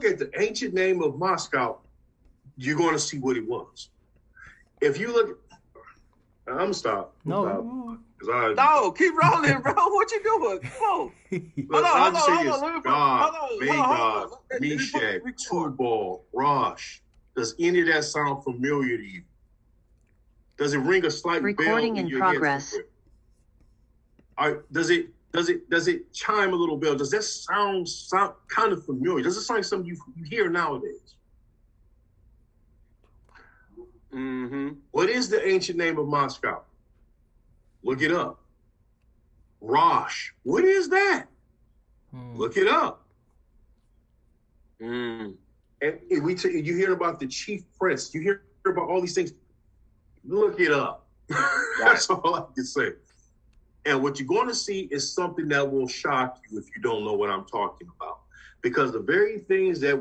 look at the ancient name of Moscow, you're going to see what it was. If you look, I'm gonna stop. No, keep rolling, bro. What you doing? Come on. Hold on. God, Magog, Meshach, Tubal, Rosh. Does any of that sound familiar to you? Does it ring a slight Recording bell in progress. Does it chime a little bell? Does that sound kind of familiar? Does it sound like something you hear nowadays? Mm-hmm. What is the ancient name of Moscow? Look it up. Rosh. What is that? Look it up. Mm. And you hear about the chief prince. You hear about all these things. Look it up. That's all I can say. And what you're going to see is something that will shock you if you don't know what I'm talking about. Because the very things that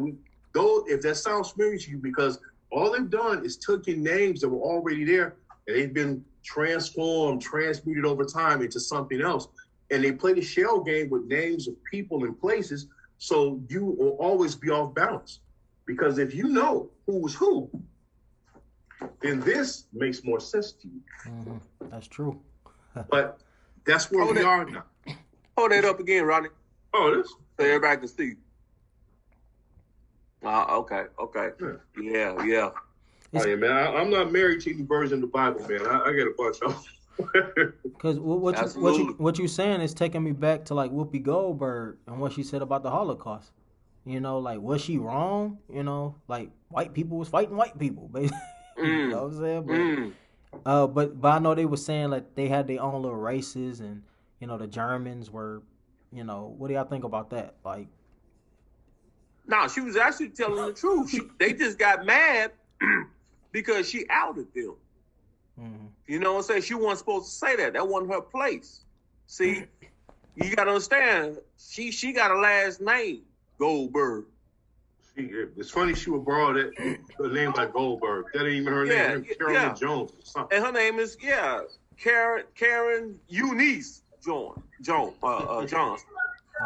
if that sounds familiar to you, because all they've done is taken names that were already there and they've been transformed, transmuted over time into something else. And they play the shell game with names of people and places, so you will always be off balance. Because if you know who's who, then this makes more sense to you. Mm-hmm. That's true. But that's where we are now. Hold that up again, Ronnie. Oh, this? So everybody can see. Okay. Yeah. Oh, yeah, man. I'm not married to any version of the Bible, man. I get a bunch of them. Because what you saying is taking me back to like Whoopi Goldberg and what she said about the Holocaust. You know, like, was she wrong? You know, like, white people was fighting white people, basically. You know what I'm saying? But I know they were saying like they had their own little races, and you know the Germans were, you know, what do y'all think about that? Like, no, she was actually telling the truth. They just got mad because she outed them. mm-hmm. You know what I'm saying? She wasn't supposed to say that. That wasn't her place. See, you got to understand. She got a last name, Goldberg. It's funny she would borrow that a name like Goldberg. That ain't even her name. Carolyn Jones or something. And her name is Karen Eunice Johnson.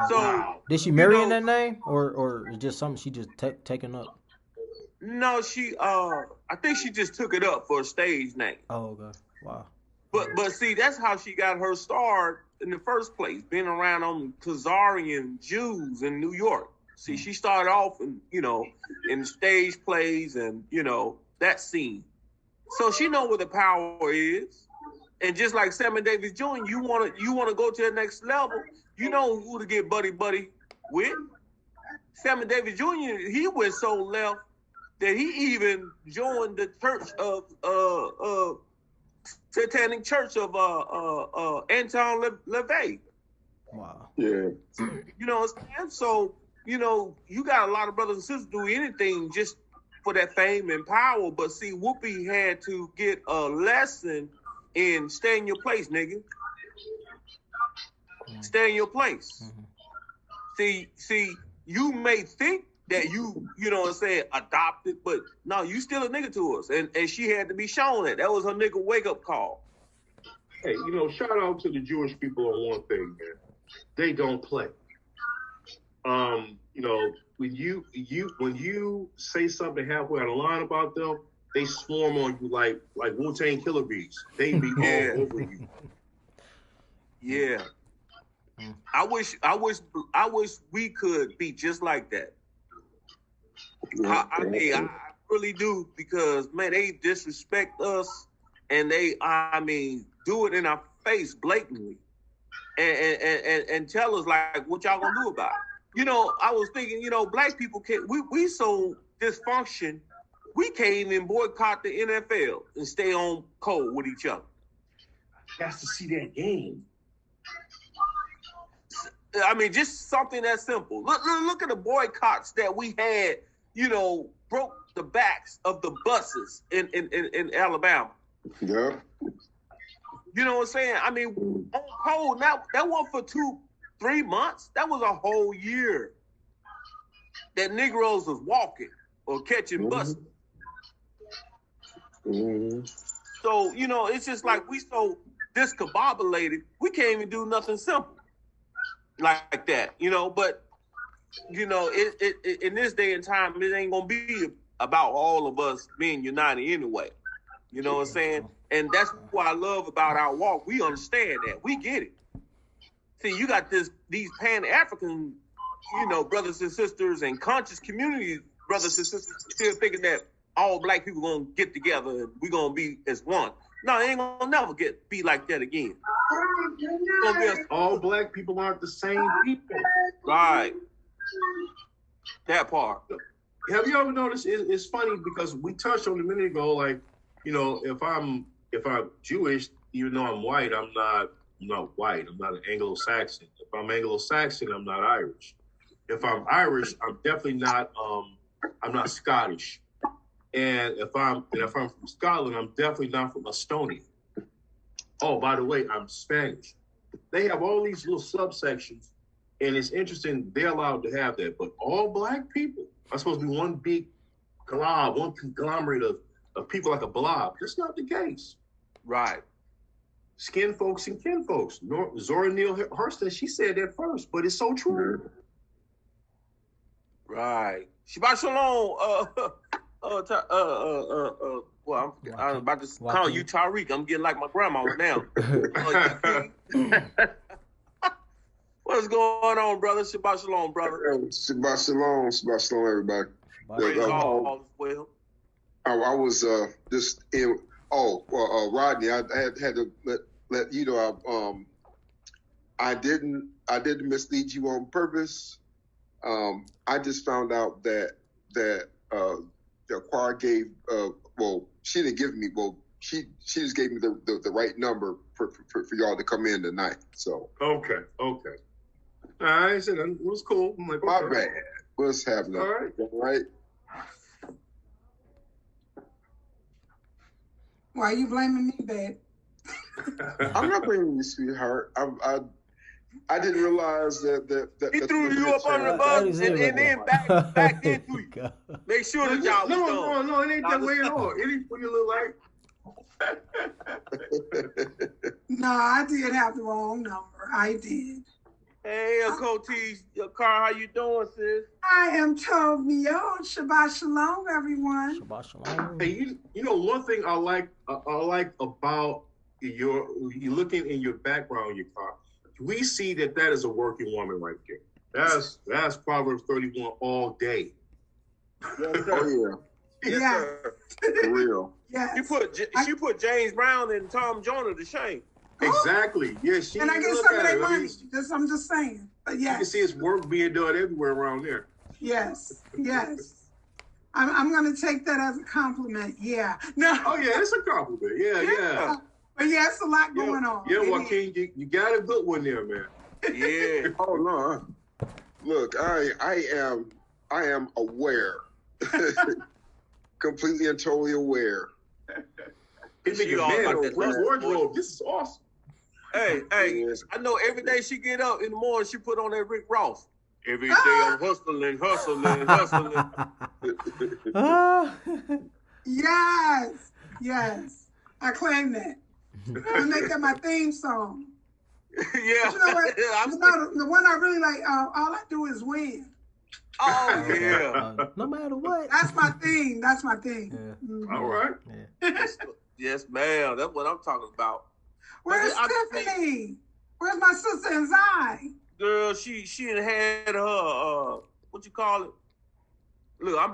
So did she marry in that name, or just something she just taken up? No, I think she just took it up for a stage name. Oh, okay. Wow. But see, that's how she got her start in the first place, being around on Khazarian Jews in New York. See, she started off in stage plays and, that scene. So she know what the power is. And just like Sammy Davis Jr., you want to go to the next level, you know who to get buddy with. Sammy Davis Jr., he went so left that he even joined the church of Satanic Church of Anton LaVey. Wow. Yeah. You know what I'm saying? So, you got a lot of brothers and sisters do anything just for that fame and power. But see, Whoopi had to get a lesson in stay in your place, nigga. Mm-hmm. Stay in your place. Mm-hmm. See, you may think that you know what I'm saying, adopted, but no, you still a nigga to us. And she had to be shown that. That was her nigga wake-up call. Hey, shout out to the Jewish people on one thing, man. They don't play. When you say something halfway out of line about them, they swarm on you like Wu-Tang Killer Bees. They be all over you. Yeah. I wish we could be just like that. I mean, I really do, because man, they disrespect us, and they do it in our face blatantly, and tell us like what y'all gonna do about it. I was thinking, black people we so dysfunction, we can't even boycott the NFL and stay on cold with each other. Has to see that game. I mean, just something that simple. Look at the boycotts that we had, broke the backs of the buses in Alabama. Yeah. You know what I'm saying? I mean, on cold, now that wasn't for 2-3 months. That was a whole year that Negroes was walking or catching buses. Mm-hmm. So, it's just like we so discombobulated, we can't even do nothing simple like that, but you know, it in this day and time, it ain't gonna be about all of us being united anyway. You know what I'm saying? And that's what I love about our walk. We understand that. We get it. See, you got these Pan-African, you know, brothers and sisters and conscious community brothers and sisters still thinking that all black people gonna get together and we gonna be as one. No, it ain't gonna never be like that again. All black people aren't the same people. Right. That part. Have you ever noticed? It's funny because we touched on it a minute ago. Like, you know, if I'm Jewish, even though I'm white, I'm not white. I'm not an Anglo-Saxon. If I'm Anglo-Saxon, I'm not Irish. If I'm Irish, I'm definitely not. I'm not Scottish. And if I'm from Scotland, I'm definitely not from Estonia. Oh, by the way, I'm Spanish. They have all these little subsections, and it's interesting they're allowed to have that. But all black people are supposed to be one big glob, one conglomerate of people like a blob. That's not the case. Right. Skin folks and kin folks. Zora Neale Hurston, she said that first, but it's so true. Right. Shabbat shalom. Well, I'm about to call you Tariq. I'm getting like my grandma now. What's going on, brother? Shabbat shalom, brother. Shabbat shalom, everybody. Praise all is well. I was just in. Rodney, I had to let you know. I didn't mislead you on purpose. I just found out that the choir gave. She didn't give me. She just gave me the right number for y'all to come in tonight. So okay. I said it was cool. I'm like, my bad. What's happening? All right. Why are you blaming me, babe? I'm not blaming you, sweetheart. I didn't realize that he threw you up on the bus and then back into you. Make sure the job was done. No, it ain't that way at all. It ain't what you look like. No, I did have the wrong number. I did. Hey, Cotis, Car, how you doing, sis? I am Tovio. Shabbat shalom, everyone. Shabbat shalom. Hey, you know one thing I like about you looking in your background, your car. We see that is a working woman right there. That's Proverbs 31 all day. Yes, sir. Oh yeah. Yes, sir. For real. Yes. She put James Brown and Tom Joyner to shame. Exactly. Yeah, she. And I get some of their money. I'm just saying. But yes. You can see it's work being done everywhere around there. Yes. I'm going to take that as a compliment. Yeah. No. Oh yeah, it's a compliment. Yeah. But yeah, it's a lot going on. Yeah, Joaquin, you got a good one there, man. Yeah. Oh no. Look, I am aware. Completely and totally aware. He's thinking, man, where's wardrobe? This is awesome. Hey, Yes. I know every day she get up in the morning, she put on that Rick Ross. Every day I'm hustling. Yes. I claim that. I'm gonna make that my theme song. Yeah. But you know what? The one I really like, all I do is win. Oh, yeah. No matter what. That's my thing. Yeah. Mm-hmm. All right. Yeah. Yes, ma'am. That's what I'm talking about. Where's Tiffany? Where's my sister and Zai? Girl, she had her what you call it? Look, I'm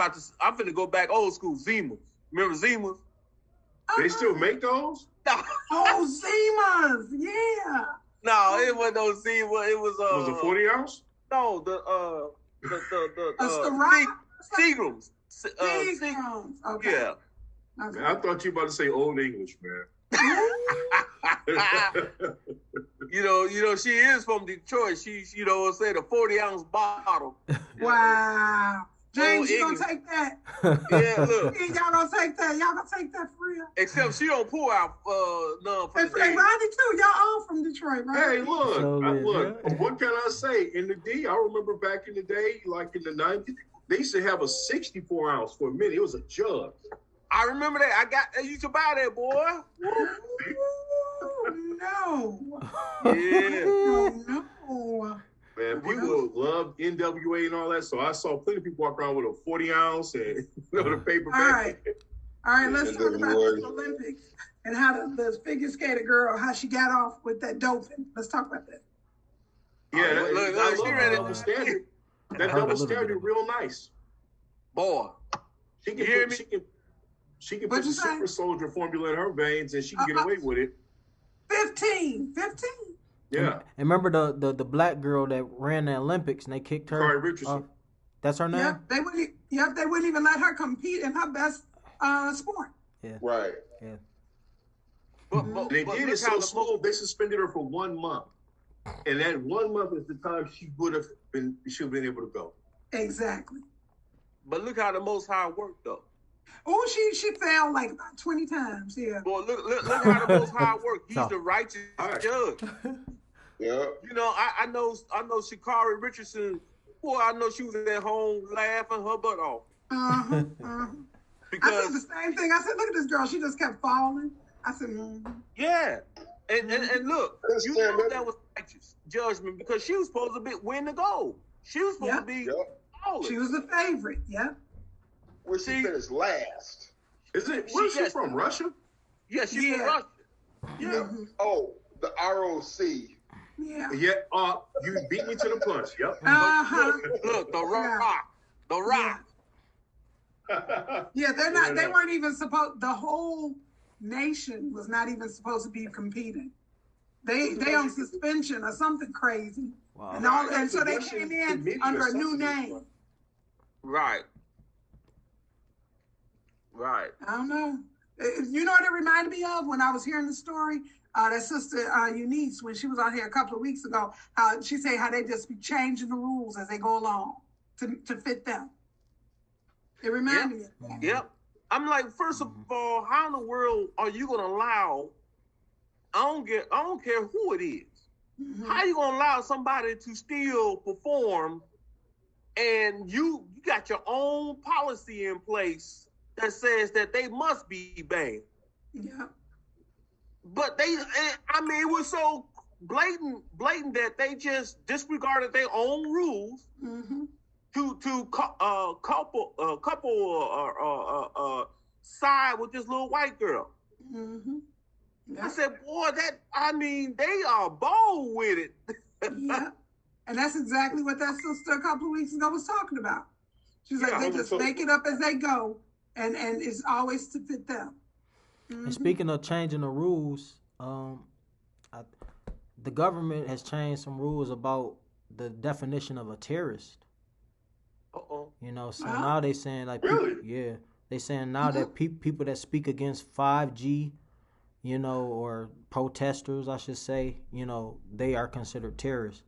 finna go back old school. Zimas. Remember Zimas? They still make those? No. Oh, Zimas. Yeah. No, it wasn't no Zima. It was Was it 40 ounce? No, the Seagrams. Seagrams. Okay. Yeah. Okay. Man, I thought you were about to say Old English, man. you know, she is from Detroit. She's, you know, say the 40-ounce bottle. Wow. James, you gonna take that? Yeah, look. Y'all gonna take that? Y'all gonna take that for real? Except she don't pour out none from the Hey, Rodney too. Y'all all from Detroit, right? Hey, look. So Look. yeah. What can I say? In the D, I remember back in the day, like in the 90s, they used to have a 64 ounce for a minute. It was a jug. I remember that. I used to buy that, boy. Ooh, no. Yeah. No. Man, people love NWA and all that, so I saw plenty of people walk around with a 40-ounce and the paper bag. All right, let's talk about the Olympics and how the figure skater girl, how she got off with that doping. Let's talk about that. Yeah, that double standard. That double standard real nice. Boy. She can put the super soldier formula in her veins and she can get away with it. 15. Yeah. And remember the black girl that ran the Olympics and they kicked her? Carrie Richardson. That's her name? They wouldn't even let her compete in her best sport. Yeah. Right. Yeah. But they did it so slow, they suspended her for 1 month. And that 1 month is the time she would have been able to go. Exactly. But look how the Most High worked, though. Oh, she fell like about 20 times. Yeah. Boy, look how the Most High worked. He's the righteous judge. Yeah. You know, I know Sha'Carri Richardson. Boy, I know she was at home laughing her butt off. Because I said the same thing. I said, look at this girl. She just kept falling. I said, yeah. And look, you know that was righteous judgment because she was supposed to win the gold. She was supposed to be. Yep. She was the favorite. Yep. Where she finished last. Where's she from? Russia? Yeah, she's from Russia. Yeah. Mm-hmm. Oh, the ROC. Yeah. Yeah. You beat me to the punch. Yep. Look, the Rock. The Rock. Yeah, they're not. They weren't even supposed. The whole nation was not even supposed to be competing. They on suspension or something crazy. Wow. And so they came in under a new name. Right. I don't know. You know what it reminded me of when I was hearing the story? That sister Eunice, when she was on here a couple of weeks ago, she said how they just be changing the rules as they go along to fit them. It reminded me of that. Yep. I'm like, first of all, how in the world are you gonna allow? I don't care who it is. Mm-hmm. How you gonna allow somebody to still perform, and you got your own policy in place that says that they must be banned? Yeah. But it was so blatant that they just disregarded their own rules to couple side with this little white girl. Mm-hmm. Yeah. I said, boy, they are bold with it. Yeah. And that's exactly what that sister a couple of weeks ago was talking about. She's like, they just make it up as they go, and it's always to fit them. Mm-hmm. And speaking of changing the rules, the government has changed some rules about the definition of a terrorist. You know, so now they saying like, really? they saying now that people that speak against 5G, you know, or protesters, I should say, you know, they are considered terrorists.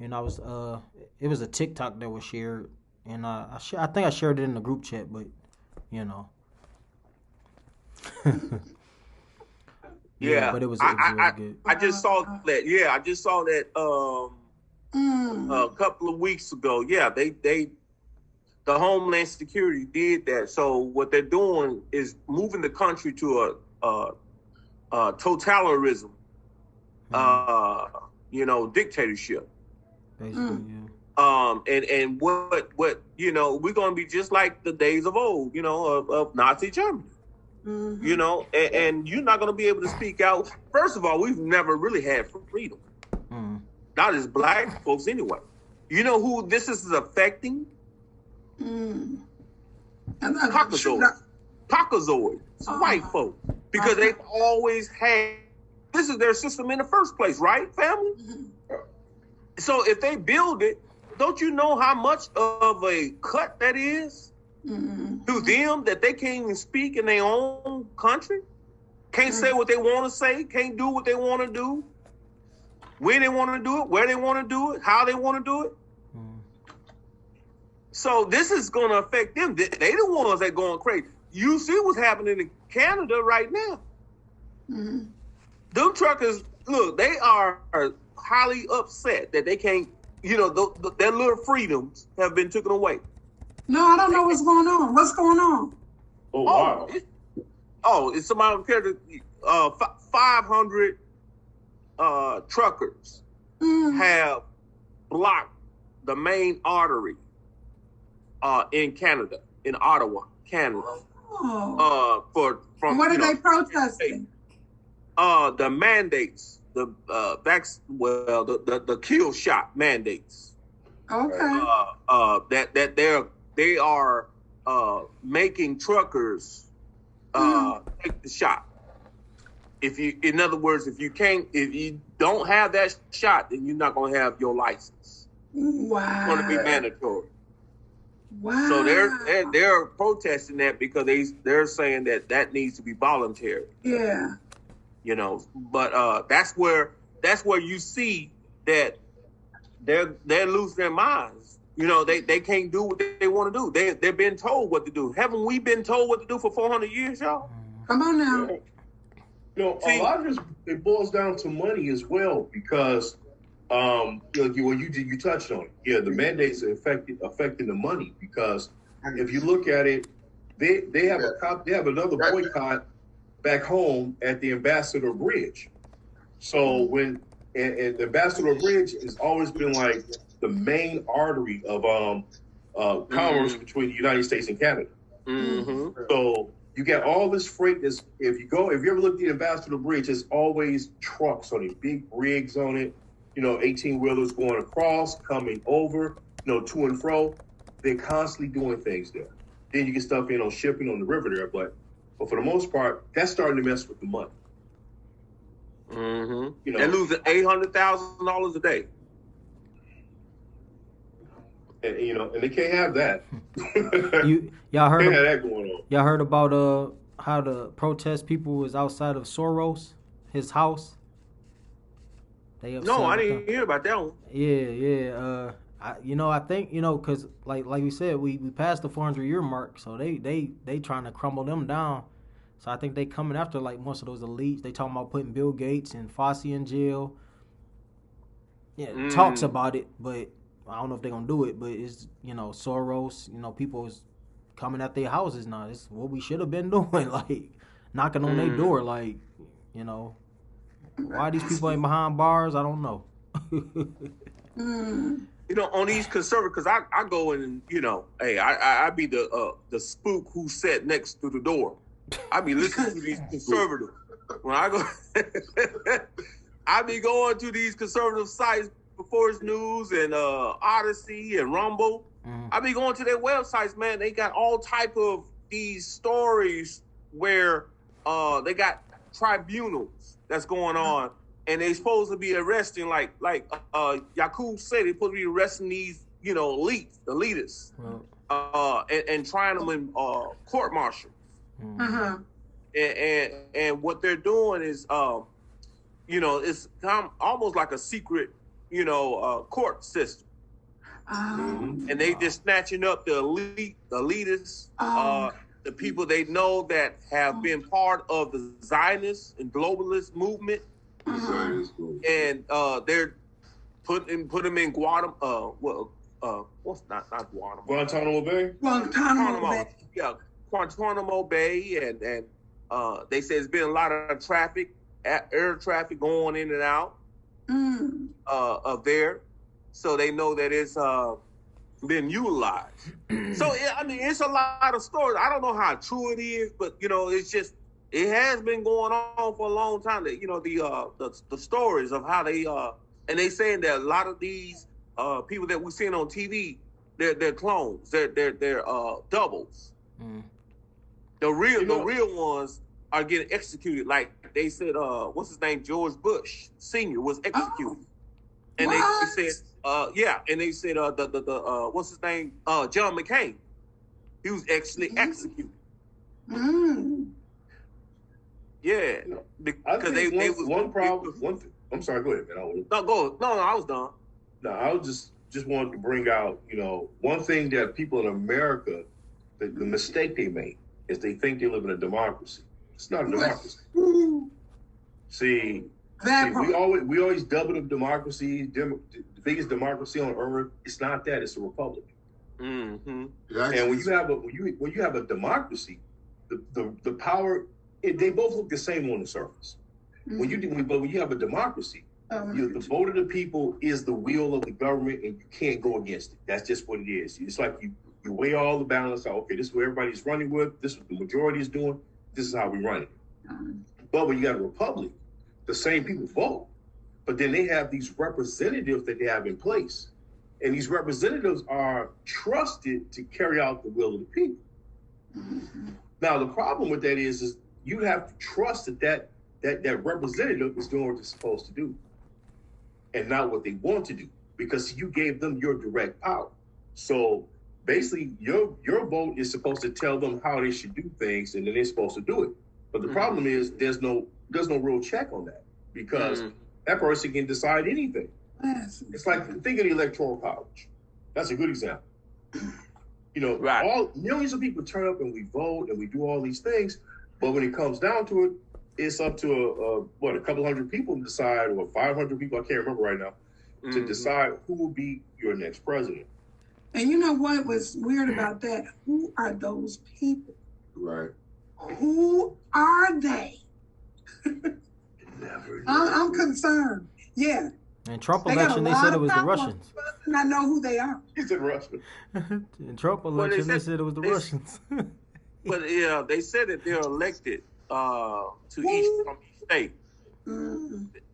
And it was a TikTok that was shared, and I think I shared it in the group chat, but you know. But it was really good. I just saw that. Yeah, I just saw that a couple of weeks ago. Yeah, the Homeland Security did that. So what they're doing is moving the country to a totalitarianism, dictatorship. Basically, yeah. And what you know, we're gonna be just like the days of old, you know, of Nazi Germany. Mm-hmm. You know, and you're not going to be able to speak out. First of all, we've never really had freedom. Not as black folks anyway. You know who this is affecting? Caucasoids. White folk. Because they've always had, this is their system in the first place, right, family? Mm-hmm. So if they build it, don't you know how much of a cut that is? To them, that they can't even speak in their own country, can't say what they want to say, can't do what they want to do, when they want to do it, where they want to do it, how they want to do it. So this is going to affect them. They the ones that going crazy. You see what's happening in Canada right now. Them truckers, look, they are highly upset that they can't, you know, their little freedoms have been taken away. No, I don't know what's going on. What's going on? Oh, wow. It's somebody compared to 500 truckers have blocked the main artery in Canada, in Ottawa, Canada. Oh. From what are they protesting? The mandates, the kill shot mandates. Okay. That they are making truckers take the shot. In other words, if you don't have that shot, then you're not going to have your license. Wow. It's going to be mandatory. Wow. So they're protesting that because they're saying that needs to be voluntary. Yeah. You know, but that's where you see that they're losing their minds. You know, they can't do what they want to do. They've been told what to do. Haven't we been told what to do for 400 years, y'all? Come on now. You know, a lot of it boils down to money as well, because you touched on it. Yeah, the mandates are affecting the money, because if you look at it, they have another boycott back home at the Ambassador Bridge. So when the Ambassador Bridge has always been like the main artery of commerce between the United States and Canada. Mm-hmm. So you get all this freight. If you ever look at the Ambassador Bridge, there's always trucks on it, big rigs on it, 18-wheelers going across, coming over, to and fro. They're constantly doing things there. Then you get stuff in on shipping on the river there, but for the most part, that's starting to mess with the money. Mm-hmm. They're losing $800,000 a day. And and they can't have that. Y'all heard can't have that going on. Y'all heard about how the protest people was outside of Soros, his house? No, I didn't hear about that one. Yeah. I think because like we said, we passed the 400-year mark, so they trying to crumble them down. So I think they coming after like most of those elites. They talking about putting Bill Gates and Fossey in jail. Yeah, talks about it, but I don't know if they're gonna do it. But it's Soros, people is coming at their houses now. It's what we should have been doing, like knocking on their door, like why these people ain't behind bars, I don't know. On these conservatives, because I go in and hey, I be the spook who sat next to the door. I be listening to these conservatives. When I go, I be going to these conservative sites, Before News and Odyssey and Rumble. I be going to their websites, man. They got all type of these stories where they got tribunals that's going on, and they supposed to be arresting like Yakub said, they supposed to be arresting these elitists, and trying them in court martial. And what they're doing is it's almost like a secret court system. And they just snatching up the elitists, the people they know that have been part of the Zionist and globalist movement, and they're put them in Guantanamo. What's not Guantanamo? Guantanamo Bay. Guantanamo Bay. Yeah, Guantanamo Bay, and they say there's been a lot of traffic, air traffic going in and out of there. So they know that it's been utilized. So it's a lot of stories. I don't know how true it is, but it's just it has been going on for a long time. That the stories of how they and they saying that a lot of these people that we're seeing on TV, they're clones. They're doubles. The real ones are getting executed. Like they said, what's his name? George Bush Sr. was executed. And they said, and they said the what's his name? John McCain. He was actually executed. Yeah, because they was one problem. I'm sorry. Go ahead, man. No, I was done. No, I was just wanted to bring out, one thing that people in America, the mistake they make is they think they live in a democracy. It's not a democracy. See, we always double up democracy, the biggest democracy on earth. It's not that. It's a republic. Mm-hmm. And when you have a democracy, the power they both look the same on the surface. But when you have a democracy, The vote of the people is the will of the government, and you can't go against it. That's just what it is. It's like you weigh all the balance out. Okay, this is what everybody's running with. This is what the majority is doing. This is how we run it. But when you got a republic, the same people vote, but then they have these representatives that they have in place, and these representatives are trusted to carry out the will of the people. Now, the problem with that is you have to trust that representative is doing what they're supposed to do, and not what they want to do, because you gave them your direct power. So basically, your vote is supposed to tell them how they should do things, and then they're supposed to do it. But the problem is there's no real check on that, because that person can decide anything. It's like, think of the Electoral College. That's a good example. You know, all millions of people turn up and we vote and we do all these things, but when it comes down to it, it's up to a couple hundred people to decide, or 500 people, I can't remember right now, to decide who will be your next president. And you know what was weird about that? Who are those people? Right. Who are they? Never. I'm concerned. Yeah. In Trump election, they said it was the Russians. And I know who they are. He's in Russia. In Trump election, they said it was the Russians. But yeah, they said that they're elected to each state.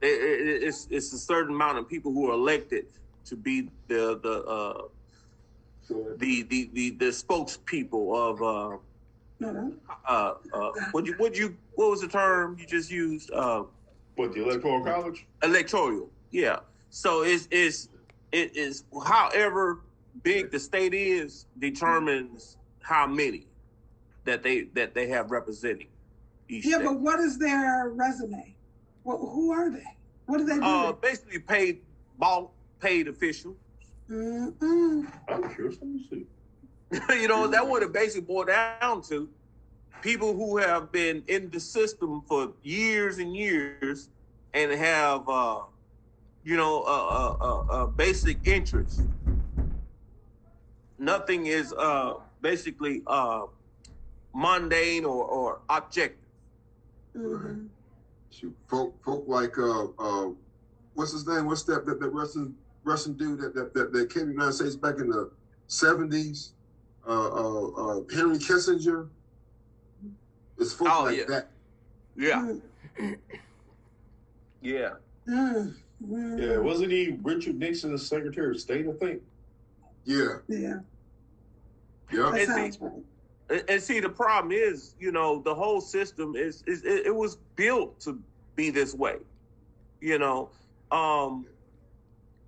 It's a certain amount of people who are elected to be the spokespeople of what was the term you just used? What, the Electoral College? Electoral, yeah. So it is however big the state is determines how many that they have representing each state. But what is their resume? Who are they? What do they do? Basically paid officials. I'm curious. Let me see. You know, that would have basically boiled down to people who have been in the system for years and years and have, a basic interest. Nothing is basically mundane or objective. Folk like what's his name? What's that Russian dude that came to the United States back in the 70s? Henry Kissinger. It's folk like that. Yeah. Yeah. Yeah, wasn't he Richard Nixon's Secretary of State, I think? Yeah. And see, the problem is, you know, the whole system it was built to be this way. You know,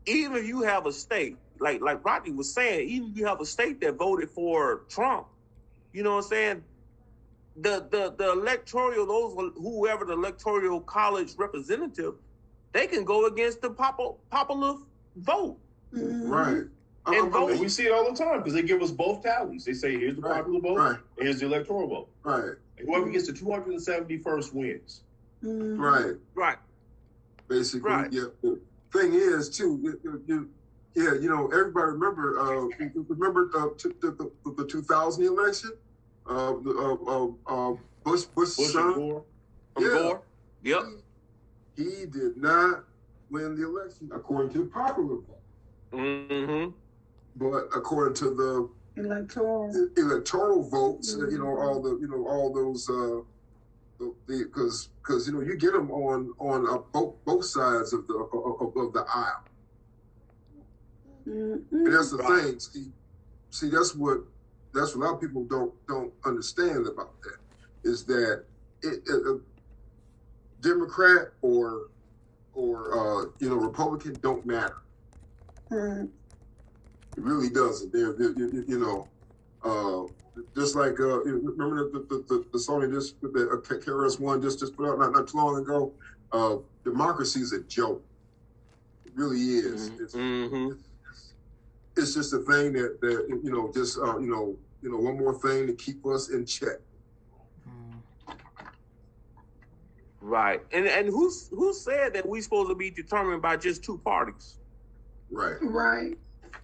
even if you have a state, like Rodney was saying, even if you have a state that voted for Trump, you know what I'm saying? The electoral, whoever the Electoral College representative, they can go against the popular vote. Right. And we see it all the time because they give us both tallies. They say, here's the popular vote, and here's the electoral vote. Right. And whoever gets the 271st wins. Right. Basically, yeah. The thing is, too, everybody remember the 2000 election? Bush's son? Gore. Gore? Yep. He did not win the election according to the popular vote. But according to the electoral votes, all those because you get them on both sides of the aisle, and that's the thing. See, that's what a lot of people don't understand about that, is that a Democrat or Republican don't matter. It really doesn't. Just like remember the song that KRS-One just put out not too long ago. Democracy is a joke. It really is. It's just a thing that one more thing to keep us in check. Right. And who said that we supposed to be determined by just two parties? Right.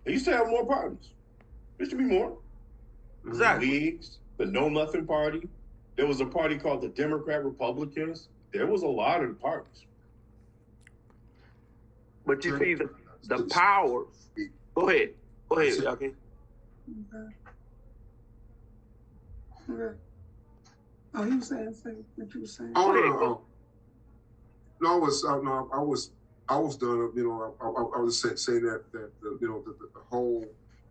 They used to have more parties. There should be more. Exactly. Leagues, the Know Nothing Party. There was a party called the Democrat Republicans. There was a lot of parties. But you see the powers. Go ahead. Okay. Okay. Oh, he was saying what you were saying. Oh, no, I was done. You know, I was saying that you know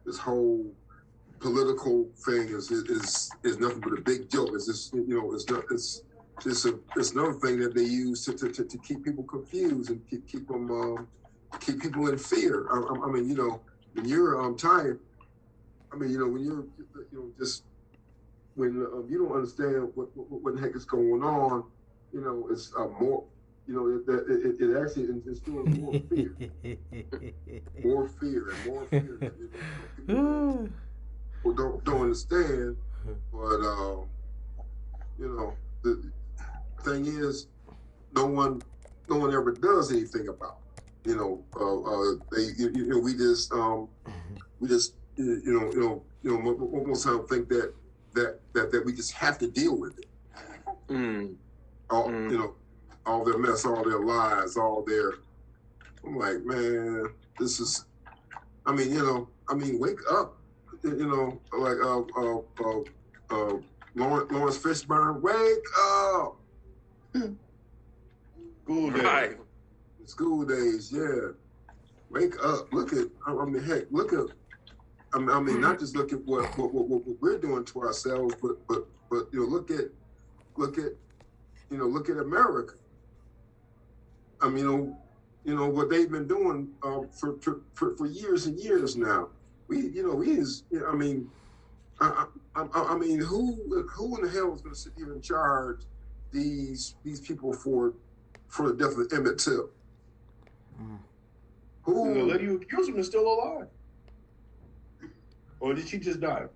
this whole political thing is nothing but a big joke. It's just, you know, it's another thing that they use to keep people confused and keep people in fear. I mean, you know, when you're tired, I mean, you know, when you're, you know, just when you don't understand what the heck is going on, you know, it's more, you know, it actually instills more fear, more fear and more fear. You know, people don't understand, but you know, the thing is, no one ever does anything about it. You know, you know, we just most time think that we just have to deal with it. You know, all their mess, all their lies, all their. I'm like, man, this is. I mean, you know, wake up. You know, like Lawrence Fishburne, wake up. School days. Right. School days, yeah. Wake up. Look at. I mean, heck, look at. I mean, not just look at what we're doing to ourselves, but you know, look at America. I mean, you know what they've been doing for years and years now. I mean, who in the hell is going to sit here and charge these people for the death of Emmett Till? Who? The lady who accused him is still alive. Or did she just die?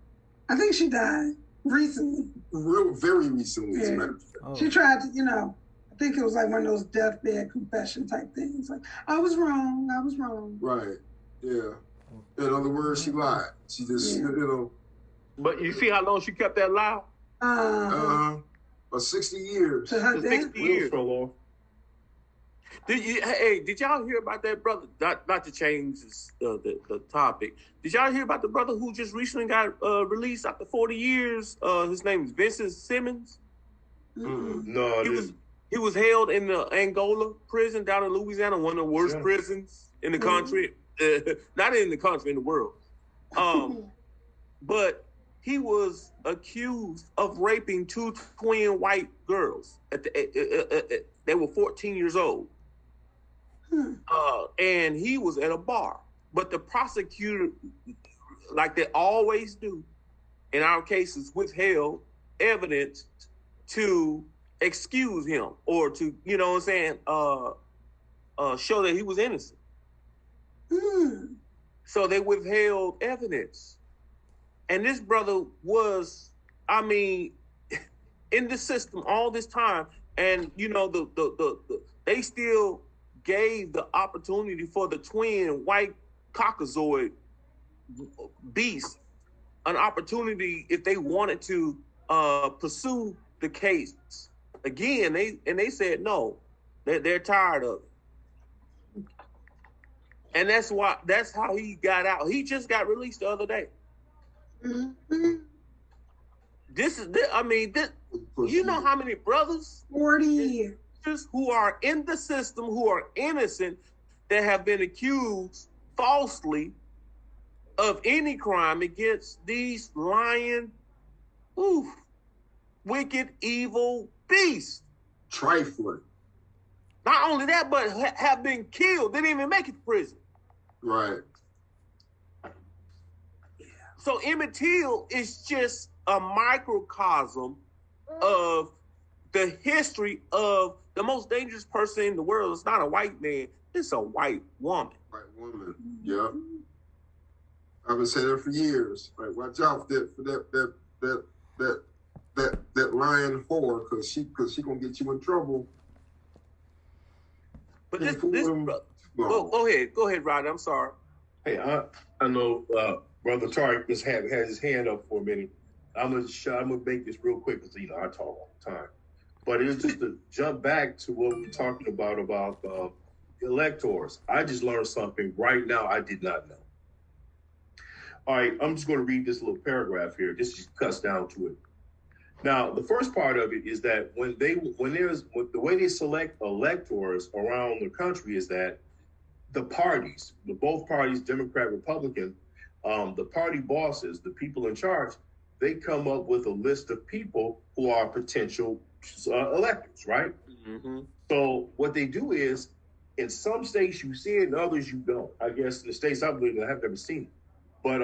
I think she died recently. Very recently, as a matter of fact. Oh. She tried to, you know, I think it was like one of those deathbed confession type things. Like, I was wrong. Right. Yeah. In other words, she lied. She just, you know. But you see how long she kept that lie? About 60 years. To her death? 60 years. Fell off. Did y'all hear about that brother? Not to change the topic. Did y'all hear about the brother who just recently got released after 40 years? His name is Vincent Simmons. No, He was held in the Angola prison down in Louisiana, one of the worst prisons in the country. Not in the country, in the world. But he was accused of raping two twin white girls. They were 14 years old. And he was at a bar. But the prosecutor, like they always do, in our cases, withheld evidence to excuse him or to, you know what I'm saying, show that he was innocent. So they withheld evidence. And this brother was, I mean, in the system all this time. And, you know, they still gave the opportunity for the twin white Caucasoid beast an opportunity if they wanted to pursue the case again. They said no, they're tired of it, and that's how he got out. He just got released the other day. You know how many brothers 40 who are in the system who are innocent that have been accused falsely of any crime against these lying, wicked, evil beasts. Trifling. Not only that, but have been killed. They didn't even make it to prison. Right. So Emmett Till is just a microcosm of the history of the most dangerous person in the world. It's not a white man. It's a white woman. White woman. Yeah. I've been saying that for years. Like, watch out for that lying whore, because she gonna get you in trouble. But go ahead, Rod. I'm sorry. Hey, I know Brother Tarek just had his hand up for a minute. I'm gonna make this real quick because I talk all the time. But it's just to jump back to what we're talking about electors. I just learned something right now I did not know. All right, I'm just going to read this little paragraph here. This just cuts down to it. Now, the first part of it is that the way they select electors around the country is that both parties, Democrat, Republican, the party bosses, the people in charge, they come up with a list of people who are potential electors, right? Mm-hmm. So what they do is, in some states you see it, in others you don't. I guess in the states I've lived in, I have never seen it. But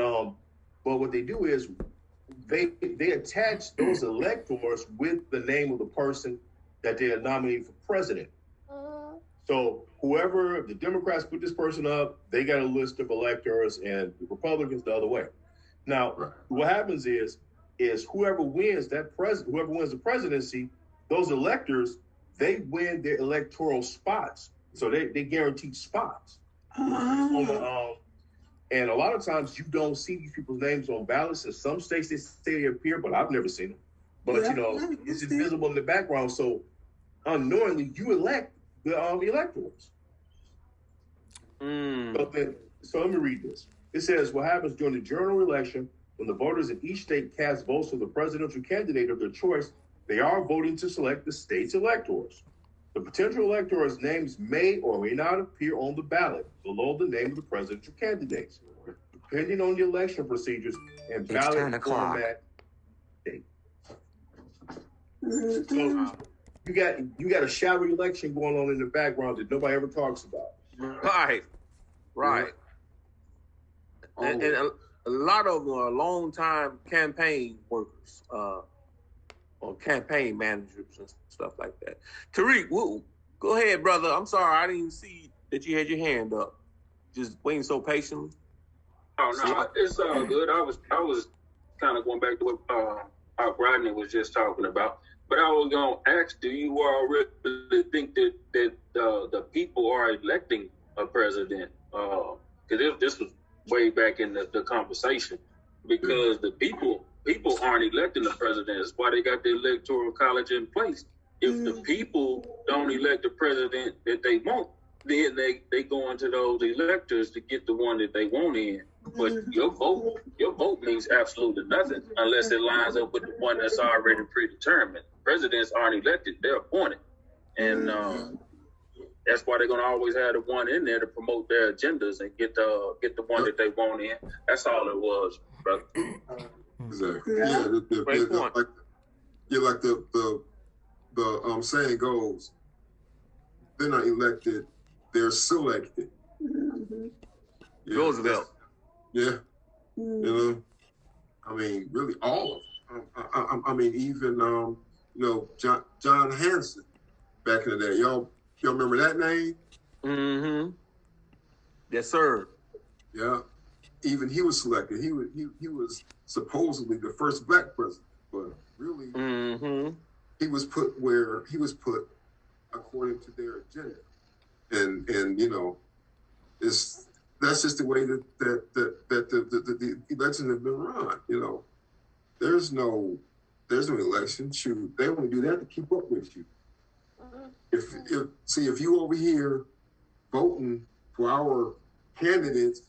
what they do is they attach those electors with the name of the person that they are nominating for president. So whoever, the Democrats put this person up, they got a list of electors, and the Republicans the other way. Now, what happens is whoever wins the presidency, those electors, they win their electoral spots. So they guaranteed spots. And a lot of times you don't see these people's names on ballots. In some states they say they appear, but I've never seen them. But it's invisible in the background. So unknowingly you elect the electors. So let me read this. It says what happens during the general election when the voters in each state cast votes for the presidential candidate of their choice. They are voting to select the state's electors. The potential electors' names may or may not appear on the ballot below the name of the presidential candidates, depending on the election procedures and ballot format. So you got a shadowy election going on in the background that nobody ever talks about. Right. And a lot of them are long-time campaign workers, or campaign managers and stuff like that. Tariq, go ahead, brother. I'm sorry, I didn't even see that you had your hand up. Just waiting so patiently. Oh no, it's all good. I was kind of going back to what Rodney was just talking about. But I was gonna ask, do you all really think that the people are electing a president? Because this was way back in the conversation. Because the people aren't electing the president. That's why they got the electoral college in place. If the people don't elect the president that they want, then they go into those electors to get the one that they want in. But your vote means absolutely nothing unless it lines up with the one that's already predetermined. Presidents aren't elected; they're appointed, and that's why they're gonna always have the one in there to promote their agendas and get the one that they want in. That's all it was, brother. Exactly. Yeah. Great point. Like the saying goes, they're not elected, they're selected. Yeah, Roosevelt. Yeah. You know, I mean, really all of them. I mean, even John Hanson back in the day. Y'all remember that name? Mm-hmm. Yes, sir. Yeah. Even he was selected. He was supposedly the first black president, but really he was put where he was put according to their agenda. And that's just the way that the elections have been run. There's no election. Shoot, they only do that to keep up with you. If you over here voting for our candidates,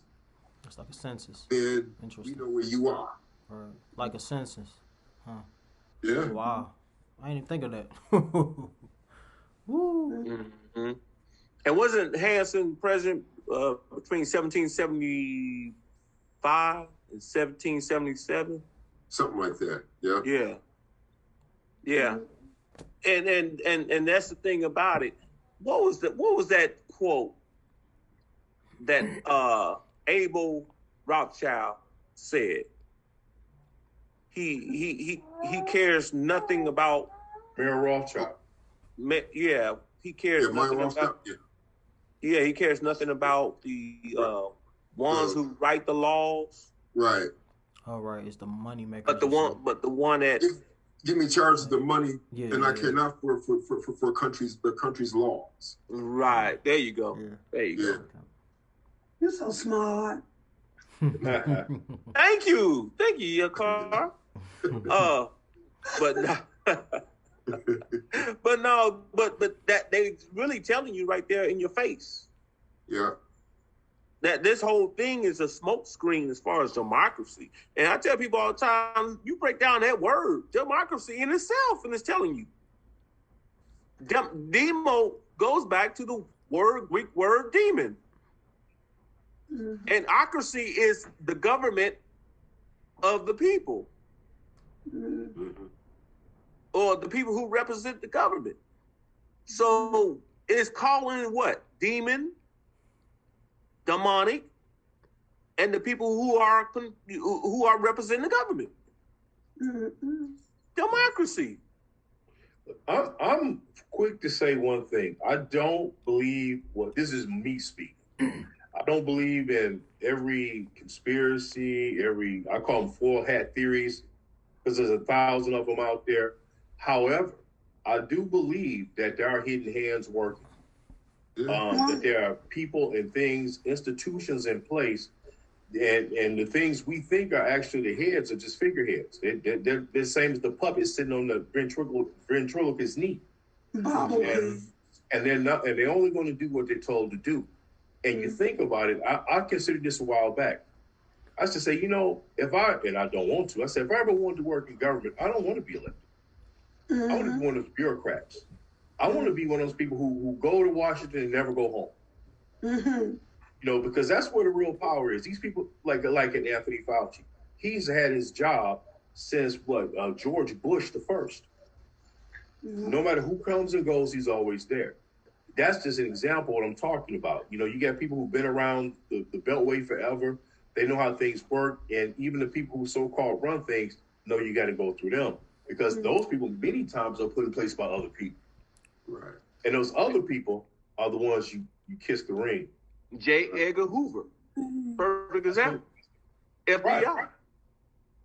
it's like a census. Then we know where you are. Or like a census, huh? Yeah. Wow, I didn't even think of that. Woo. Mm-hmm. And wasn't Hanson president between 1775 and 1777? Something like that. Yeah. Yeah. And that's the thing about it. What was that quote that Abel Rothschild said? He cares nothing about Mayor Rothschild. He cares nothing about. Yeah, he cares nothing about the ones who write the laws. Right. All right, it's the money maker. But the one that give me charge of the money, and I care not for the country's laws. Right. There you go. Yeah. There you go. You're so smart. Thank you, Yakar. But that they really telling you right there in your face. Yeah. That this whole thing is a smokescreen as far as democracy. And I tell people all the time, you break down that word, democracy in itself, and it's telling you. Demo goes back to the Greek word demon. Mm-hmm. And ocracy is the government of the people. Mm-hmm. Or the people who represent the government. So it's calling what? Demon, demonic, and the people who are representing the government. Mm-hmm. Democracy. I'm quick to say one thing. I don't believe, well, this is me speaking. I don't believe in every conspiracy, I call them full hat theories, because there's 1,000 of them out there. However, I do believe that there are hidden hands working. That there are people and things, institutions in place, and the things we think are actually the heads are just figureheads. They're the same as the puppet sitting on the ventriloquist's knee. And they're only going to do what they're told to do. And you think about it, I considered this a while back. I used to say, and I don't want to, I said, if I ever wanted to work in government, I don't want to be elected. Mm-hmm. I want to be one of those bureaucrats. I want to be one of those people who go to Washington and never go home. Mm-hmm. Because that's where the real power is. These people, like an Anthony Fauci, he's had his job since George Bush the first. Mm-hmm. No matter who comes and goes, he's always there. That's just an example of what I'm talking about. You got people who've been around the Beltway forever. They know how things work. And even the people who so-called run things know you got to go through them. Because those people many times are put in place by other people. Right. And those other people are the ones you kiss the ring. J. Edgar Hoover. Perfect example. FBI. Right.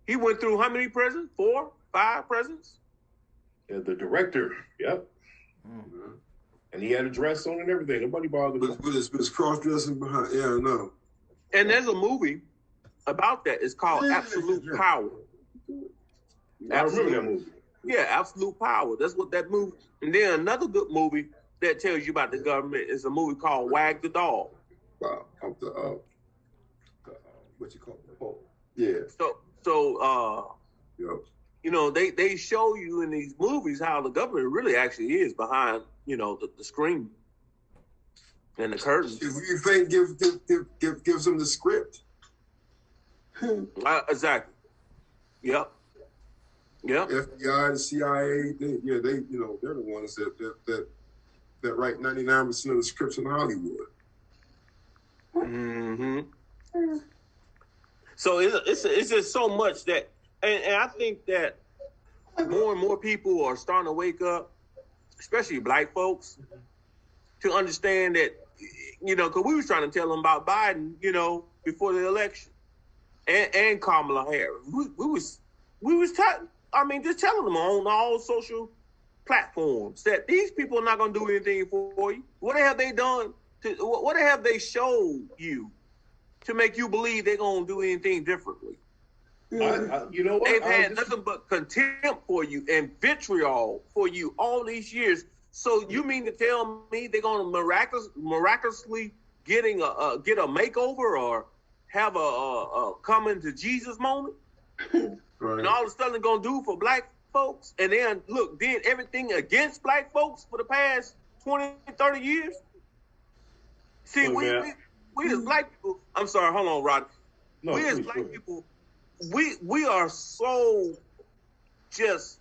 He went through how many presidents? 4, 5 presidents? Yeah, the director. Yep. Mm-hmm. And he had a dress on and everything. Nobody bothered him. But it's cross-dressing behind. Yeah, I know. And there's a movie about that. It's called Absolute Power. I remember that movie. Yeah, Absolute Power. That's what that movie. And then another good movie that tells you about the government is a movie called Wag the Dog. Wow. What you call it? Oh, yeah. Yep. They show you in these movies how the government really actually is behind, the screen and the curtains. If you think gives them the script. Exactly. Yep. FBI, the CIA, they're the ones that write 99% of the scripts in Hollywood. Mm-hmm. So it's just so much that, and I think that more and more people are starting to wake up, especially black folks, to understand that, because we was trying to tell them about Biden, before the election, and Kamala Harris. We was just telling them on all social platforms that these people are not going to do anything for you. What have they done? What have they showed you to make you believe they're going to do anything differently? They've had nothing but contempt for you and vitriol for you all these years. So you mean to tell me they're going to miraculously get a makeover or have a coming to Jesus moment? Right. And all of a sudden they're going to do for black folks? And then, did everything against black folks for the past 20, 30 years? See, we as black people, I'm sorry, hold on, Rod. No, we as black people, we are so just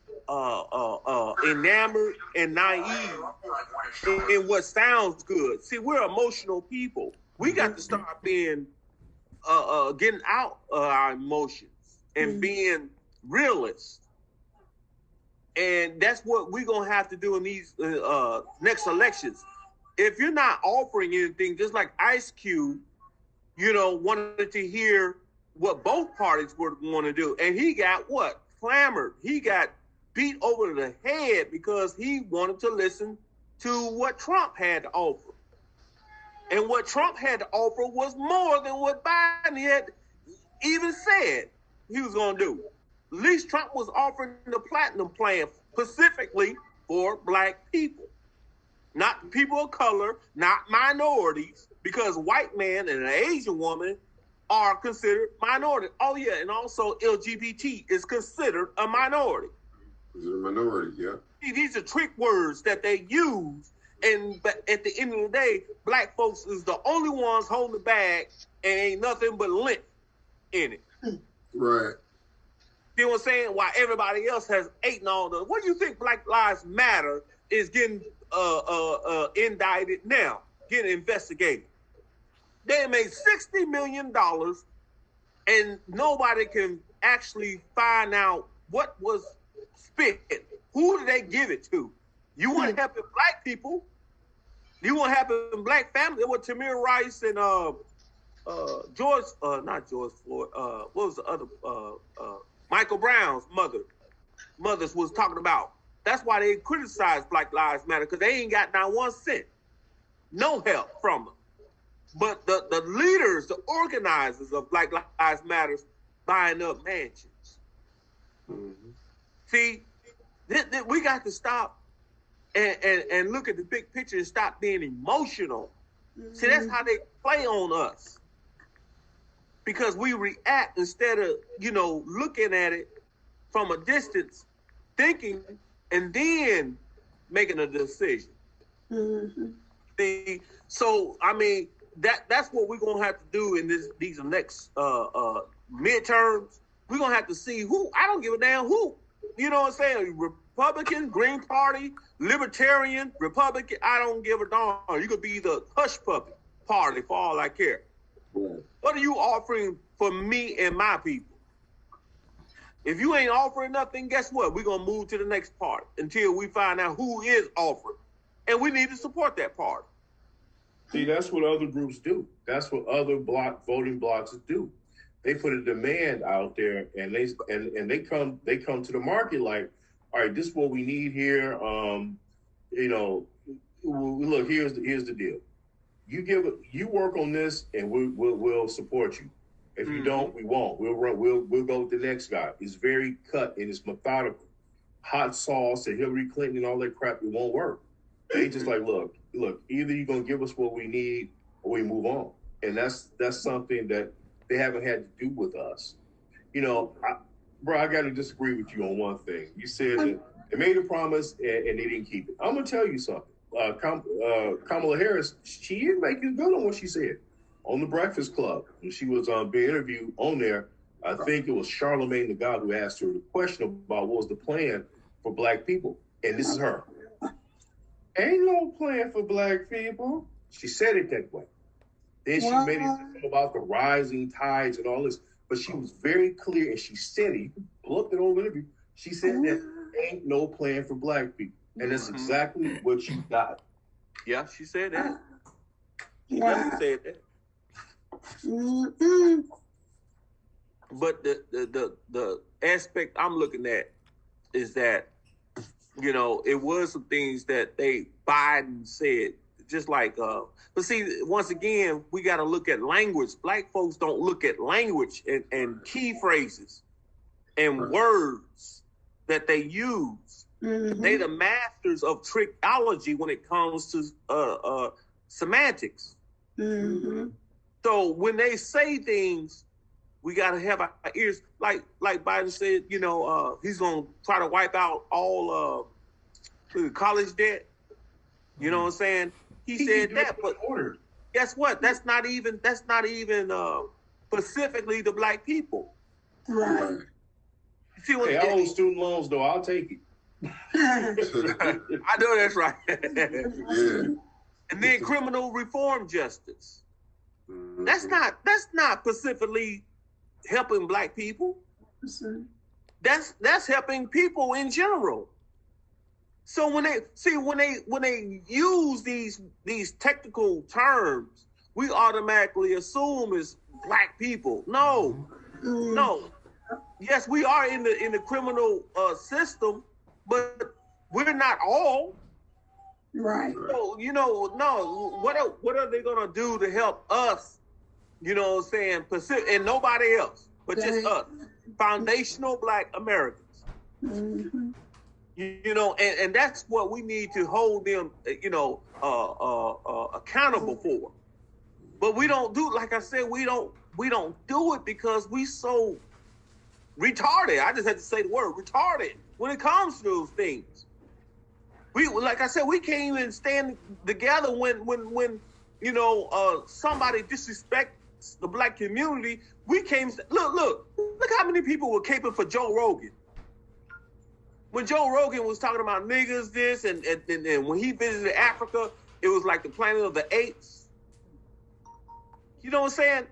enamored and naive in what sounds good. See, we're emotional people. We got to start being getting out of our emotions and being realists. And that's what we're going to have to do in these next elections. If you're not offering anything, just like Ice Cube, wanted to hear what both parties were going to do. And he got what? Clamored. He got beat over the head because he wanted to listen to what Trump had to offer. And what Trump had to offer was more than what Biden had even said he was going to do. At least Trump was offering the platinum plan specifically for black people. not people of color, not minorities, because white man and an Asian woman are considered minority. Oh yeah, and also LGBT is considered a minority. Is a minority, yeah. See, these are trick words that they use, and at the end of the day, black folks is the only ones holding the bag, and ain't nothing but lint in it. Right. You know what I'm saying? While everybody else has eaten all the. What do you think Black Lives Matter is getting indicted now, getting investigated? They made $60 million, and nobody can actually find out what was spent. Who did they give it to? You want to help black people? You want to help black families? It was Tamir Rice and George, not George Floyd. What was the other? Michael Brown's mothers was talking about. That's why they criticized Black Lives Matter, because they ain't got not 1 cent, no help from them. But the leaders, the organizers of Black Lives Matter, buying up mansions. Mm-hmm. See, we got to stop and look at the big picture and stop being emotional. Mm-hmm. See, that's how they play on us. Because we react instead of, looking at it from a distance, thinking, and then making a decision. Mm-hmm. See, so, I mean, that's what we're going to have to do in these next midterms. We're going to have to see who. I don't give a damn who. You know what I'm saying? Republican, Green Party, Libertarian, Republican, I don't give a darn. You could be the hush puppy party for all I care. What are you offering for me and my people? If you ain't offering nothing, guess what? We're going to move to the next part until we find out who is offering. And we need to support that party. See, that's what other groups do. That's what other voting blocks do. They put a demand out there, and they come to the market like, all right, this is what we need here. Look, here's the deal. You work on this, and we'll support you. If you don't, we won't. We'll go with the next guy. It's very cut and it's methodical. Hot sauce and Hillary Clinton and all that crap, it won't work. They just like, look, either you're gonna give us what we need or we move on. And that's something that they haven't had to do with us. I got to disagree with you on one thing. You said that they made a promise and they didn't keep it. I'm gonna tell you something. Kamala Harris, she is making good on what she said on the Breakfast Club. When she was being interviewed on there, I think it was Charlamagne the God who asked her the question about what was the plan for black people. And this is her. Ain't no plan for black people. She said it that way. Then she made it about the rising tides and all this. But she was very clear, and she said it. You can look at old interview. She said that ain't no plan for black people. And that's exactly what you got. Yeah, she said that. Yeah, she said that. But the aspect I'm looking at is that, it was some things that Biden said, just like, but see, once again, we got to look at language. Black folks don't look at language and key phrases and words that they use. Mm-hmm. They the masters of trickology when it comes to semantics. Mm-hmm. So when they say things, we got to have our ears. Like Biden said, he's going to try to wipe out all college debt. You know what I'm saying? He said that, but guess what? That's not even specifically the black people. Right. See what I own student loans, though. I'll take it. I know that's right. Yeah. And then criminal reform justice. Mm-hmm. That's not specifically helping black people. Mm-hmm. That's helping people in general. So when they use these technical terms, we automatically assume it's black people. No. Yes, we are in the criminal system, but we're not all. Right. So, no. What are they gonna do to help us? You know what I'm saying? And nobody else, but just us, foundational black Americans. Mm-hmm. You know, and that's what we need to hold them, you know, accountable for. But we don't do, like I said, we don't do it because we so retarded. I just had to say the word retarded when it comes to those things. We, like I said, we can't even stand together when you know, somebody disrespects the black community. We can't look how many people were caping for Joe Rogan. When Joe Rogan was talking about niggas, this, and when he visited Africa, it was like the planet of the apes. You know what I'm saying?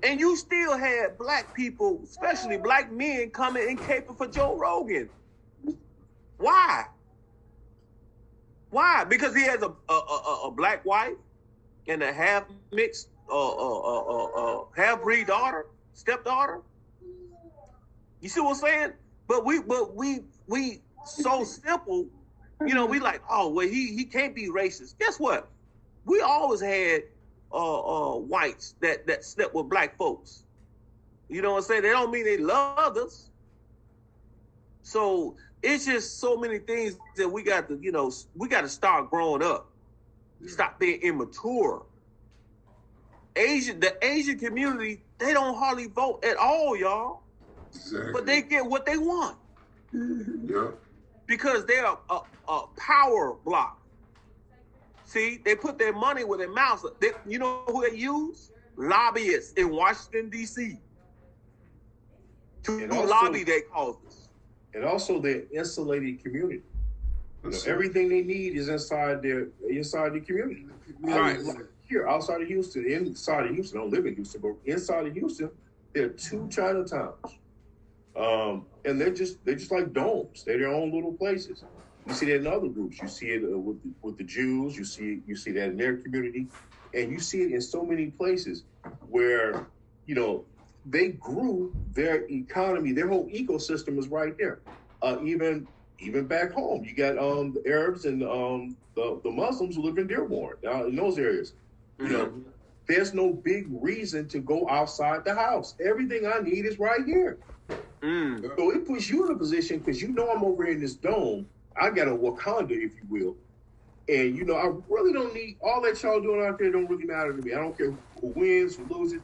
And you still had black people, especially black men, coming and caping for Joe Rogan. Why? Why? Because he has a black wife and a half-mixed, half-breed daughter, stepdaughter. You see what I'm saying? But we so simple, you know, we like, oh, well, he can't be racist. Guess what? We always had whites that slept with black folks. You know what I'm saying? They don't mean they love us. So it's just so many things that we got to, you know, we got to start growing up. Stop being immature. The Asian community, they don't hardly vote at all, y'all. Exactly. But they get what they want. Yeah. Because they're a power block. See, they put their money where their mouths are. You know who they use? Lobbyists in Washington, D.C. To lobby their causes. And also their insulated community. You know, everything they need is inside the community. Right. Here, outside of Houston, inside of Houston, I don't live in Houston, but inside of Houston, there are 2 Chinatowns. And they're just like domes. They're their own little places. You see that in other groups. You see it with the Jews. You see that in their community, and you see it in so many places where, you know, they grew their economy. Their whole ecosystem is right there. Even back home, you got the Arabs and the Muslims who live in Dearborn, in those areas. You know, there's no big reason to go outside the house. Everything I need is right here. So it puts you in a position, because you know I'm over here in this dome. I got a Wakanda, if you will. And, you know, I really don't need all that y'all doing out there. Don't really matter to me. I don't care who wins, who loses.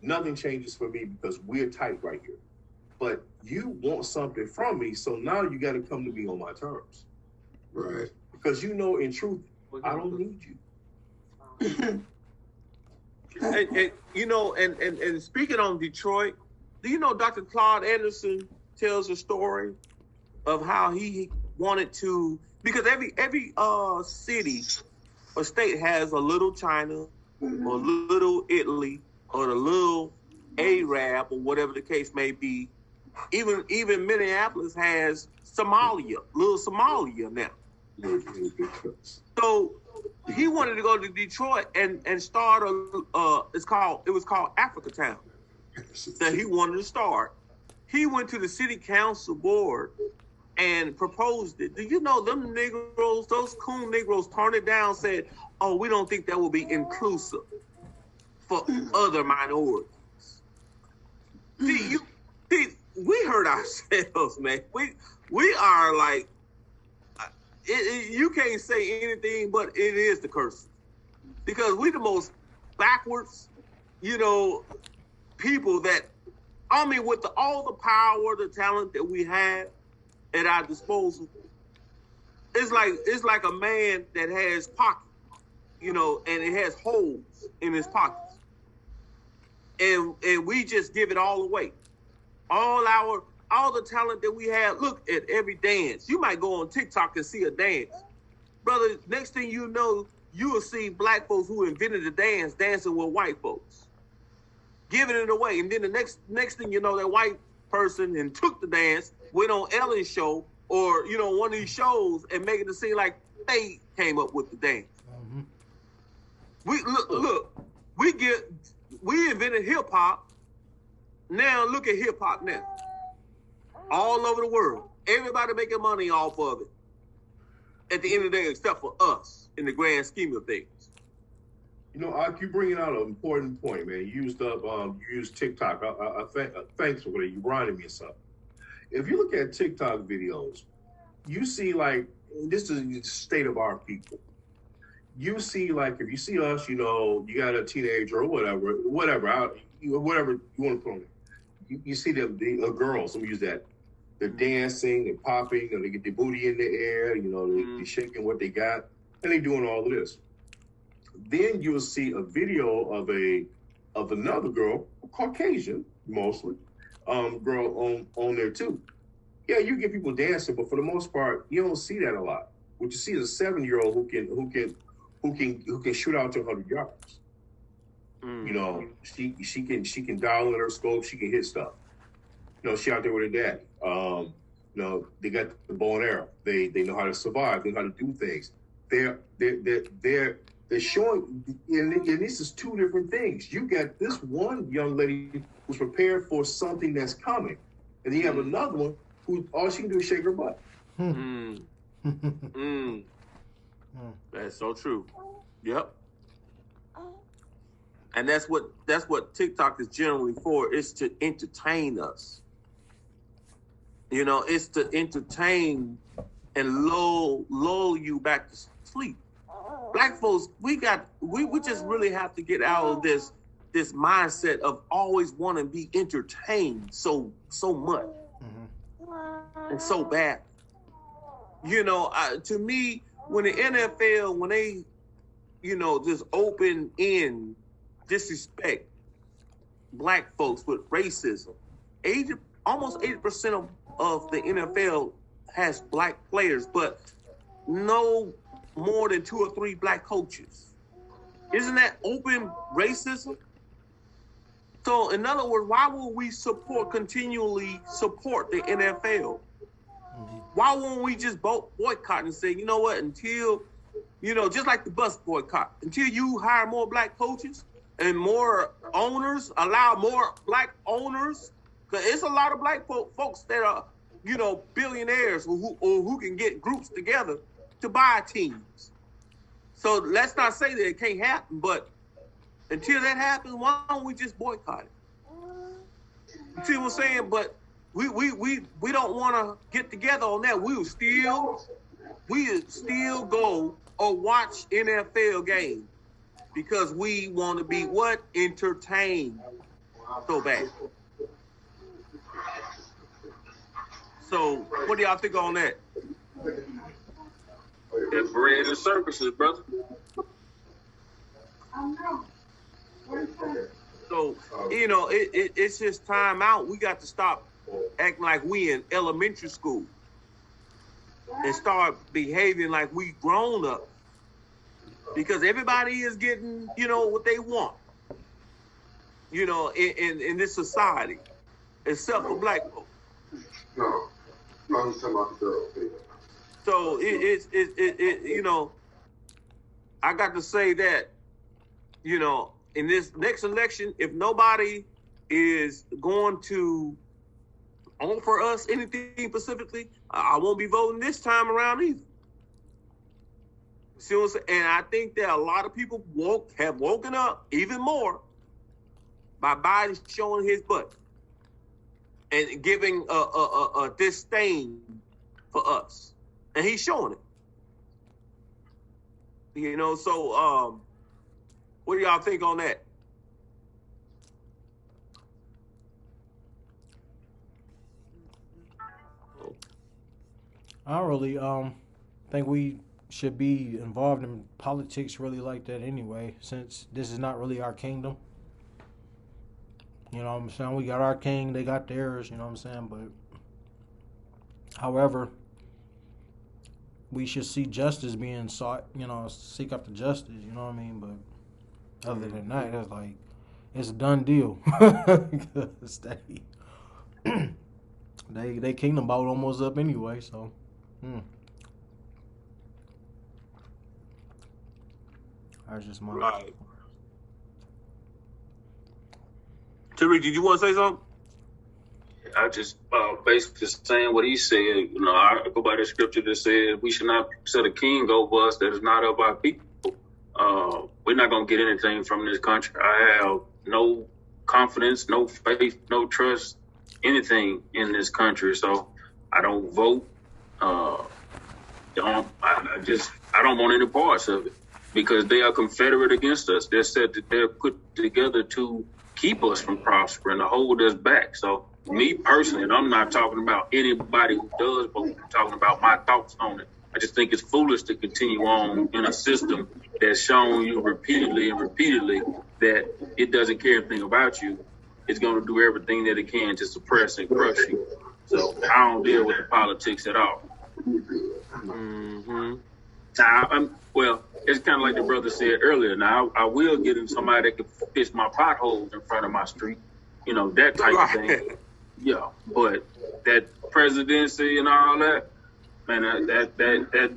Nothing changes for me because we're tight right here. But you want something from me, so now you got to come to me on my terms. Right. Because you know, in truth, I don't need you. and you know, and speaking on Detroit, do you know Dr. Claude Anderson tells a story of how he wanted to, because every city or state has a little China or little Italy or the little Arab or whatever the case may be. Even Minneapolis has Somalia, little Somalia now. So he wanted to go to Detroit and start it was called Africa Town that he wanted to start. He went to the city council board and proposed it. Do you know them Negroes, those coon Negroes turned it down, said, oh, we don't think that will be inclusive for other minorities. See, we hurt ourselves, man. We are like, you can't say anything, but it is the curse. Because we the most backwards, you know, people that, I mean, with all the power, the talent that we have at our disposal, it's like a man that has pockets, you know, and it has holes in his pockets. And we just give it all away. All the talent that we have. Look at every dance. You might go on TikTok and see a dance. Brother, next thing you know, you will see black folks who invented the dance dancing with white folks, giving it away. And then the next thing you know, that white person and took the dance, went on Ellen's show or, you know, one of these shows and making it seem like they came up with the dance. Mm-hmm. We invented hip hop. Now look at hip hop now. All over the world. Everybody making money off of it. At the end of the day, except for us, in the grand scheme of things. You know, you bringing out an important point, man. You used TikTok. Thanks for that. You reminded me of something. If you look at TikTok videos, you see, like, this is the state of our people. You see, like, if you see us, you know, you got a teenager or whatever you want to put on it. You see them, the girls, let me use that. They're dancing, they're popping, they get their booty in the air, you know, they're shaking what they got, and they're doing all of this. Then you'll see a video of another girl, Caucasian mostly, girl on there too. Yeah, you get people dancing, but for the most part, you don't see that a lot. What you see is a 7-year-old who can shoot out to 100 yards. You know, she can dial in her scope, she can hit stuff. You know, she out there with her daddy. You know, they got the bow and arrow. They know how to survive. They know how to do things. They're showing, and this is two different things. You got this one young lady who's prepared for something that's coming, and then you have another one who all she can do is shake her butt. That's so true. Yep. And that's what TikTok is generally for. It's to entertain us. You know, it's to entertain and lull you back to sleep. Black folks, we just really have to get out of this mindset of always wanting to be entertained so much and so bad. You know, to me, when the NFL, when they, you know, just open in disrespect black folks with racism, almost 80% of the NFL has black players, but no more than 2 or 3 black coaches. Isn't that open racism? So, in other words, why will we continually support the NFL? Why won't we just boycott and say, you know what, until, you know, just like the bus boycott, until you hire more black coaches and more owners, allow more black owners, because it's a lot of black folks that are, you know, billionaires who can get groups together to buy teams. So let's not say that it can't happen, but until that happens, why don't we just boycott it? You see what I'm saying? But we don't want to get together on that. We will still go or watch NFL games because we want to be what? Entertained so bad. So what do y'all think on that? That bread and circuses, brother. So, you know, it's just time out. We got to stop acting like we in elementary school and start behaving like we grown up, because everybody is getting, you know, what they want, you know, in this society, except for black folks. No, he's talking about the girl. So it you know, I got to say that, you know, in this next election, if nobody is going to offer us anything specifically, I won't be voting this time around either. See what I'm saying? And I think that a lot of people have woken up even more by Biden showing his butt and giving a disdain for us. And he's showing it. You know, so what do y'all think on that? I don't really think we should be involved in politics really like that anyway, since this is not really our kingdom. You know what I'm saying? We got our king, they got theirs, you know what I'm saying? But however, we should see justice being sought, you know, seek after justice, you know what I mean? But other than that, it's like, it's a done deal. they kingdom about almost up anyway, so. That's just my right. Tariq, did you want to say something? I just basically saying what he said. You know, I go by the scripture that says we should not set a king over us that is not of our people. We're not going to get anything from this country. I have no confidence, no faith, no trust, anything in this country. So I don't vote. I don't want any parts of it because they are confederate against us. They're said that they're put together to keep us from prospering, to hold us back. So me personally, and I'm not talking about anybody who does, but I'm talking about my thoughts on it. I just think it's foolish to continue on in a system that's shown you repeatedly that it doesn't care anything about you. It's going to do everything that it can to suppress and crush you. So I don't deal with the politics at all. Mm-hmm. Well, it's kind of like the brother said earlier. Now, I will get in somebody that can fix my potholes in front of my street. You know, that type of thing. Yeah, but that presidency and all that, man,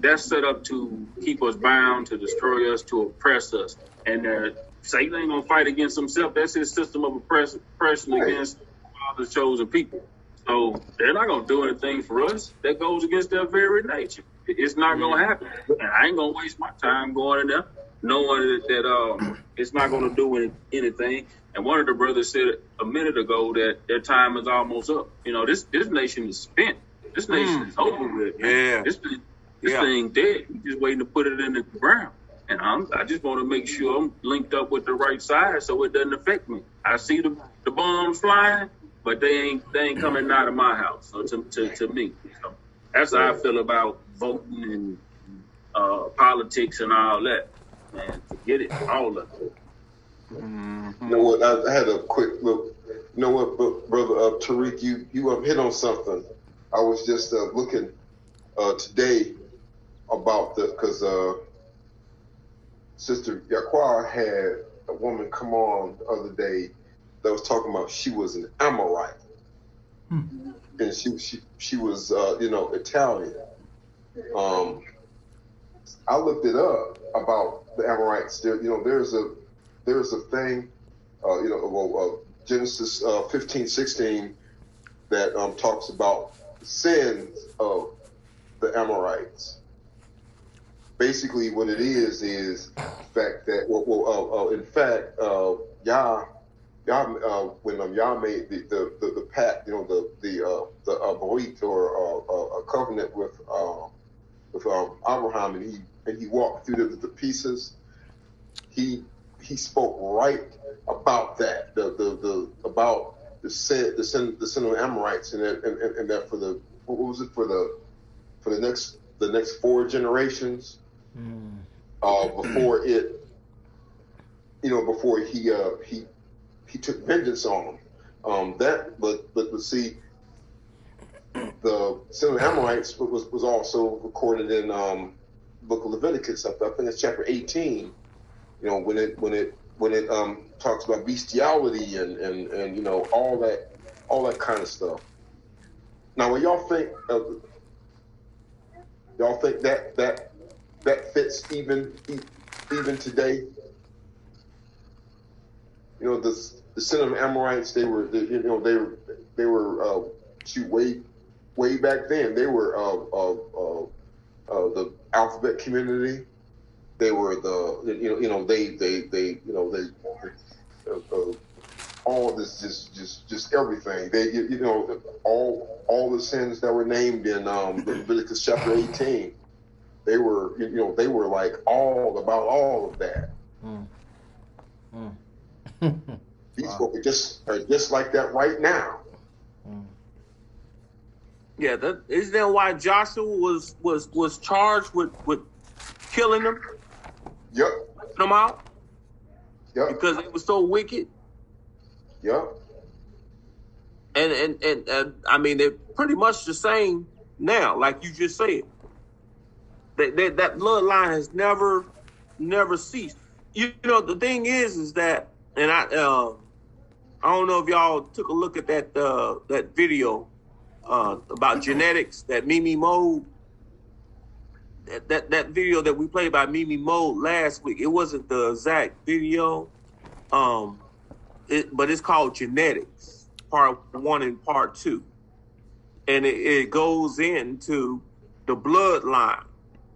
that's set up to keep us bound, to destroy us, to oppress us. And Satan ain't going to fight against himself. That's his system of oppression against all the chosen people. So they're not going to do anything for us that goes against their very nature. It's not going to happen. And I ain't going to waste my time going in there knowing that it's not going to do anything. And one of the brothers said a minute ago that their time is almost up. You know, this nation is spent. This nation is over with. Man. Yeah. This thing dead. We're just waiting to put it in the ground. And I just want to make sure I'm linked up with the right side so it doesn't affect me. I see the bombs flying, but they ain't coming out of my house. So to me, so that's how I feel about voting and politics and all that. Man, forget it, all of it. Mm-hmm. You know what? I had a quick look. You know what, brother Tariq, you hit on something. I was just looking today about because Sister Yaquar had a woman come on the other day that was talking about she was an Amorite, and she was Italian. I looked it up about the Amorites. There's a thing, Genesis 15:16 that talks about the sins of the Amorites. Basically, what it is the fact that when Yah made the pact, the Brit or a covenant with Abraham, and he walked through the pieces. He spoke right about that, about the sin of the Amorites, and that for the next 4 generations. Before he took vengeance on them. But see, the sin of the Amorites was also recorded in Book of Leviticus. I think it's chapter 18. When it talks about bestiality and all that kind of stuff. Now, when y'all think that fits even today. The sin of Amorites, they were way back then. They were the alphabet community. They were all this just everything. They all the sins that were named in Leviticus chapter 18. They were like all about all of that. These folk are just like that right now. Yeah, isn't that why Joshua was charged with killing them? Yep. Putting them out? Yep. Because they were so wicked. Yep. And I mean, they're pretty much the same now, like you just said. That bloodline has never ceased. The thing is that, and I don't know if y'all took a look at that video about genetics, that Mimi Mode. That video that we played by Mimi Mode last week. It wasn't the exact video, but it's called Genetics, Part 1 and Part 2, and it goes into the bloodline